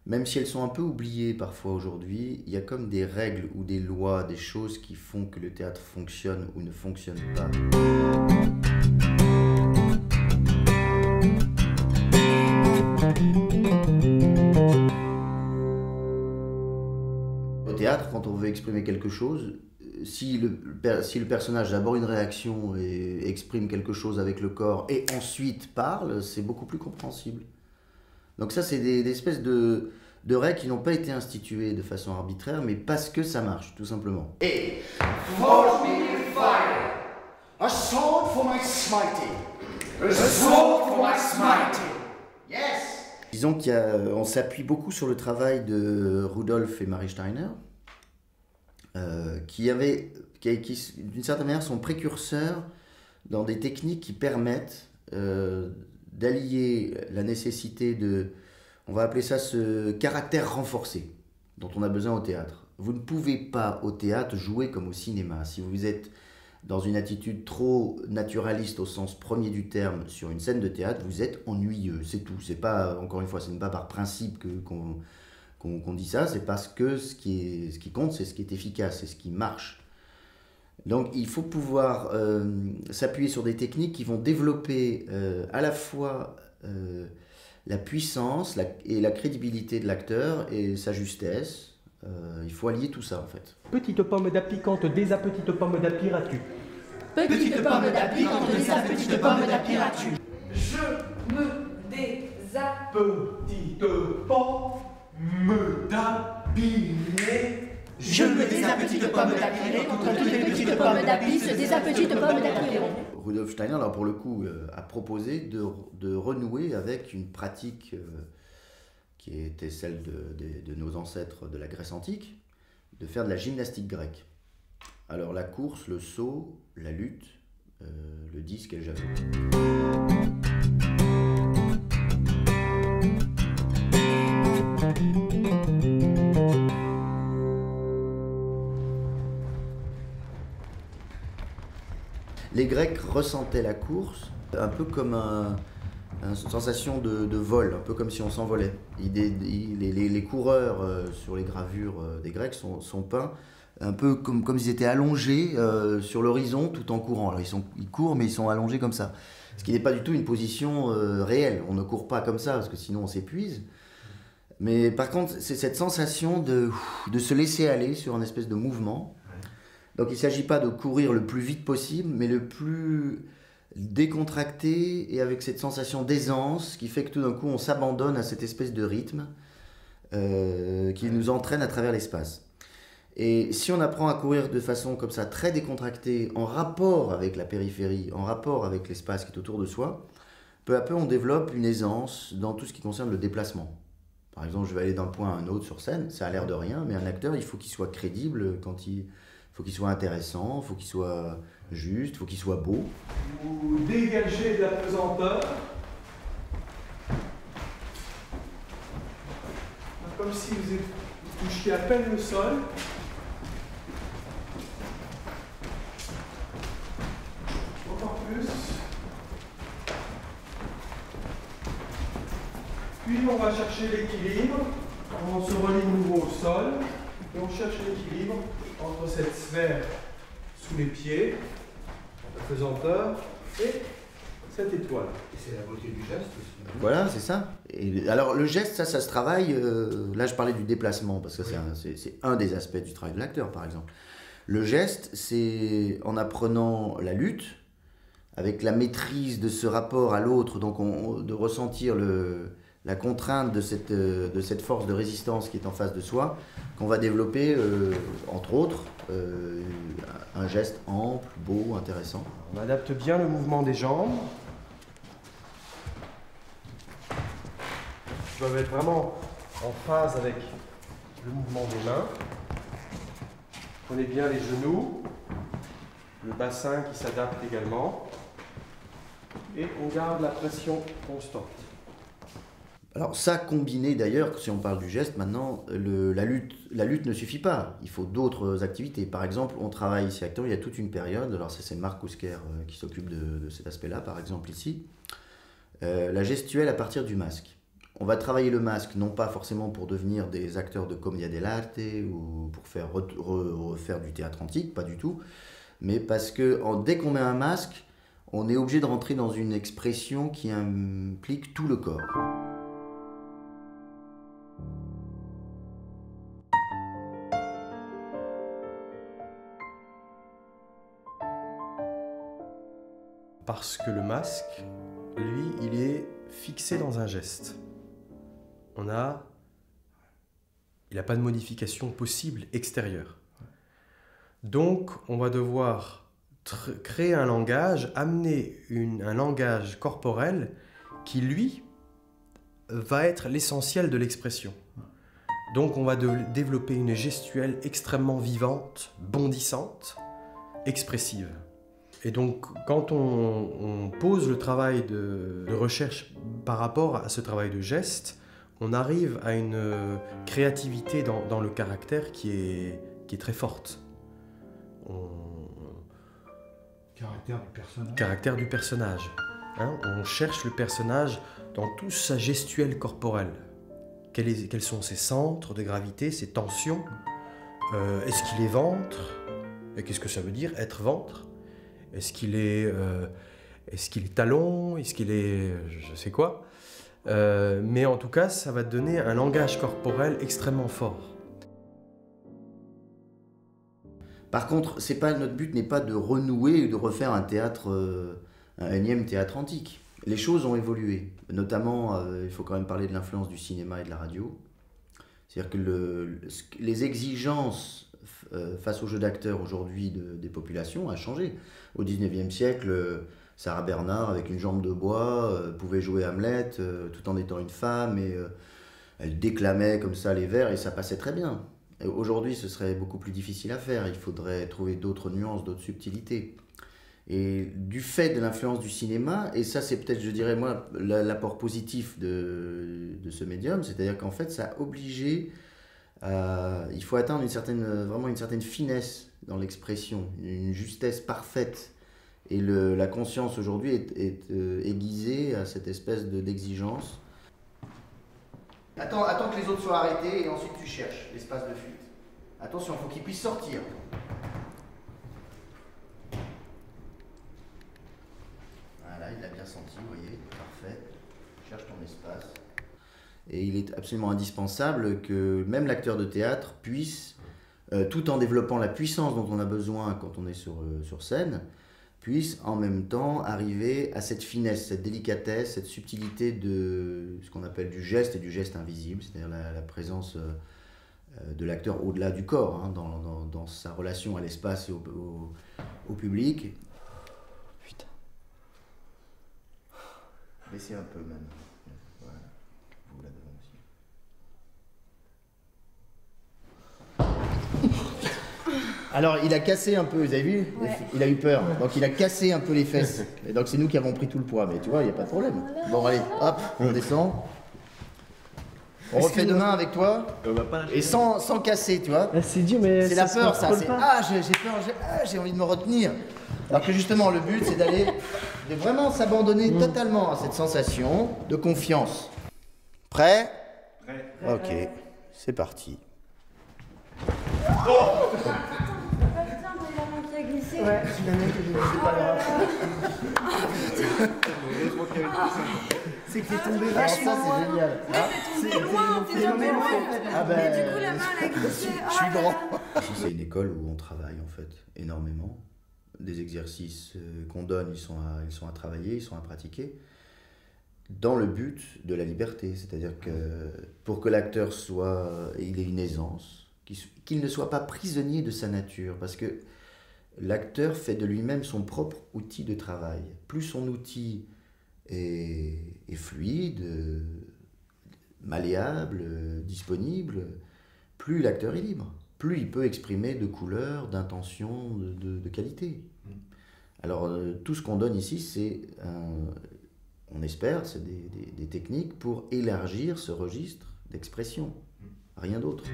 Même si elles sont un peu oubliées parfois aujourd'hui, il y a comme des règles ou des lois, des choses qui font que le théâtre fonctionne ou ne fonctionne pas. Au théâtre, quand on veut exprimer quelque chose, si le personnage a d'abord une réaction et exprime quelque chose avec le corps et ensuite parle, c'est beaucoup plus compréhensible. Donc ça, c'est des espèces de règles qui n'ont pas été instituées de façon arbitraire, mais parce que ça marche, tout simplement. Et forge me fire, a sword for my smiting, a sword for my smiting. Yes. Disons qu'on s'appuie beaucoup sur le travail de Rudolf et Mary Steiner, qui d'une certaine manière, sont précurseurs dans des techniques qui permettent d'allier la nécessité on va appeler ça ce caractère renforcé dont on a besoin au théâtre. Vous ne pouvez pas au théâtre jouer comme au cinéma. Si vous êtes dans une attitude trop naturaliste au sens premier du terme sur une scène de théâtre, vous êtes ennuyeux, c'est tout. C'est pas, encore une fois, ce n'est pas par principe qu'on dit ça, c'est parce que ce qui compte, c'est ce qui est efficace, c'est ce qui marche. Donc il faut pouvoir s'appuyer sur des techniques qui vont développer à la fois la puissance et la crédibilité de l'acteur et sa justesse. Il faut allier tout ça en fait. Petite pomme d'api, quand des petites pommes d'api ras-tu? Petite pomme d'api, quand des petite pomme d'api ras-tu? Je me désappuie. Petite pomme d'api. Je me petite pomme d'api, contre toutes les petites pommes d'api, se petite pomme d'api. Rudolf Steiner, alors pour le coup, a proposé de renouer avec une pratique qui était celle de nos ancêtres de la Grèce antique, de faire de la gymnastique grecque. Alors la course, le saut, la lutte, le disque et le javelot. Les Grecs ressentaient la course un peu comme une sensation de vol, un peu comme si on s'envolait. Les coureurs sur les gravures des Grecs sont peints un peu comme s'ils étaient allongés sur l'horizon tout en courant. Alors ils courent mais ils sont allongés comme ça. Ce qui n'est pas du tout une position réelle. On ne court pas comme ça parce que sinon on s'épuise. Mais par contre, c'est cette sensation de se laisser aller sur un espèce de mouvement. Donc il ne s'agit pas de courir le plus vite possible, mais le plus décontracté et avec cette sensation d'aisance qui fait que tout d'un coup on s'abandonne à cette espèce de rythme qui nous entraîne à travers l'espace. Et si on apprend à courir de façon comme ça, très décontractée, en rapport avec la périphérie, en rapport avec l'espace qui est autour de soi, peu à peu on développe une aisance dans tout ce qui concerne le déplacement. Par exemple, je vais aller d'un point à un autre sur scène, ça a l'air de rien, mais un acteur, il faut qu'il soit crédible quand il faut qu'il soit intéressant, il faut qu'il soit juste, il faut qu'il soit beau. Vous dégagez de la pesanteur. Comme si vous touchiez à peine le sol. Encore plus. Puis on va chercher l'équilibre. On se relie de nouveau au sol. Et on cherche l'équilibre entre cette sphère sous les pieds, la pesanteur, et cette étoile. Et c'est la beauté du geste aussi. Voilà, c'est ça. Et alors le geste, ça se travaille. Là, je parlais du déplacement parce que c'est un des aspects du travail de l'acteur, par exemple. Le geste, c'est en apprenant la lutte, avec la maîtrise de ce rapport à l'autre, donc de ressentir la contrainte de cette force de résistance qui est en face de soi, qu'on va développer, entre autres, un geste ample, beau, intéressant. On adapte bien le mouvement des jambes. Ils doivent être vraiment en phase avec le mouvement des mains. Prenez bien les genoux, le bassin qui s'adapte également. Et on garde la pression constante. Alors ça combiné d'ailleurs, si on parle du geste maintenant, la lutte ne suffit pas, il faut d'autres activités. Par exemple, on travaille ici actuellement, il y a toute une période, alors c'est Marc Kousker qui s'occupe de cet aspect-là par exemple ici, la gestuelle à partir du masque. On va travailler le masque, non pas forcément pour devenir des acteurs de commedia dell'arte ou pour faire refaire du théâtre antique, pas du tout, mais parce que dès qu'on met un masque, on est obligé de rentrer dans une expression qui implique tout le corps. Parce que le masque, lui, il est fixé dans un geste. Il n'a pas de modification possible extérieure. Donc, on va devoir créer un langage, amener un langage corporel qui, lui, va être l'essentiel de l'expression. Donc, on va développer une gestuelle extrêmement vivante, bondissante, expressive. Et donc, quand on pose le travail de recherche par rapport à ce travail de geste, on arrive à une créativité dans le caractère qui est très forte. Caractère du personnage. Caractère du personnage. Hein, on cherche le personnage dans toute sa gestuelle corporelle. Quels sont ses centres de gravité, ses tensions? Est-ce qu'il est ventre? Et qu'est-ce que ça veut dire, être ventre? Est-ce qu'il est talon? Est-ce qu'il est je sais quoi? Mais en tout cas, ça va donner un langage corporel extrêmement fort. Par contre, notre but n'est pas de renouer ou de refaire un théâtre, un énième théâtre antique. Les choses ont évolué. Notamment, il faut quand même parler de l'influence du cinéma et de la radio. C'est-à-dire que les exigences face au jeu d'acteurs aujourd'hui des populations a changé. Au XIXe siècle, Sarah Bernhardt, avec une jambe de bois, pouvait jouer Hamlet tout en étant une femme, et elle déclamait comme ça les vers, et ça passait très bien. Aujourd'hui, ce serait beaucoup plus difficile à faire. Il faudrait trouver d'autres nuances, d'autres subtilités. Et du fait de l'influence du cinéma, et ça c'est peut-être, je dirais moi, l'apport positif de ce médium, c'est-à-dire qu'en fait, ça a obligé il faut atteindre vraiment une certaine finesse dans l'expression, une justesse parfaite. Et la conscience aujourd'hui est aiguisée à cette espèce d'exigence. Attends que les autres soient arrêtés et ensuite tu cherches l'espace de fuite. Attention, il faut qu'ils puissent sortir. Voilà, il l'a bien senti, vous voyez, parfait. Cherche ton espace. Et il est absolument indispensable que même l'acteur de théâtre puisse, tout en développant la puissance dont on a besoin quand on est sur scène, puisse en même temps arriver à cette finesse, cette délicatesse, cette subtilité de ce qu'on appelle du geste et du geste invisible, c'est-à-dire la présence de l'acteur au-delà du corps, hein, dans sa relation à l'espace et au public. Putain. Baissez un peu même. Voilà. Vous là devant aussi. Alors, il a cassé un peu, vous avez vu? Ouais. Il a eu peur, donc il a cassé un peu les fesses. Et donc c'est nous qui avons pris tout le poids, mais tu vois, il n'y a pas de problème. Bon, allez, hop, on descend. On refait demain avec toi, et sans casser, tu vois. C'est dur, mais c'est la peur, ça. J'ai peur, j'ai envie de me retenir. Alors que justement, le but, c'est de vraiment s'abandonner totalement à cette sensation de confiance. Prêt? Prêt. Ok, c'est parti. Oh putain, il a manqué à glisser. Ouais, c'est la même que j'ai glissé pas grave. C'est que t'es tombé vachement loin. C'est génial. Ouais, t'es tombé loin, t'es tombé loin. Ah ben, mais du coup, la main, elle a glissé. Je suis grand. Ici, c'est une école où on travaille en fait énormément. Des exercices qu'on donne, ils sont à travailler, ils sont à pratiquer, dans le but de la liberté. C'est-à-dire que pour que l'acteur il ait une aisance, qu'il ne soit pas prisonnier de sa nature, parce que l'acteur fait de lui-même son propre outil de travail. Plus son outil est fluide, malléable, disponible, plus l'acteur est libre, plus il peut exprimer de couleurs, d'intentions, de qualité. Alors tout ce qu'on donne ici, c'est, on espère, c'est des techniques pour élargir ce registre d'expression, rien d'autre.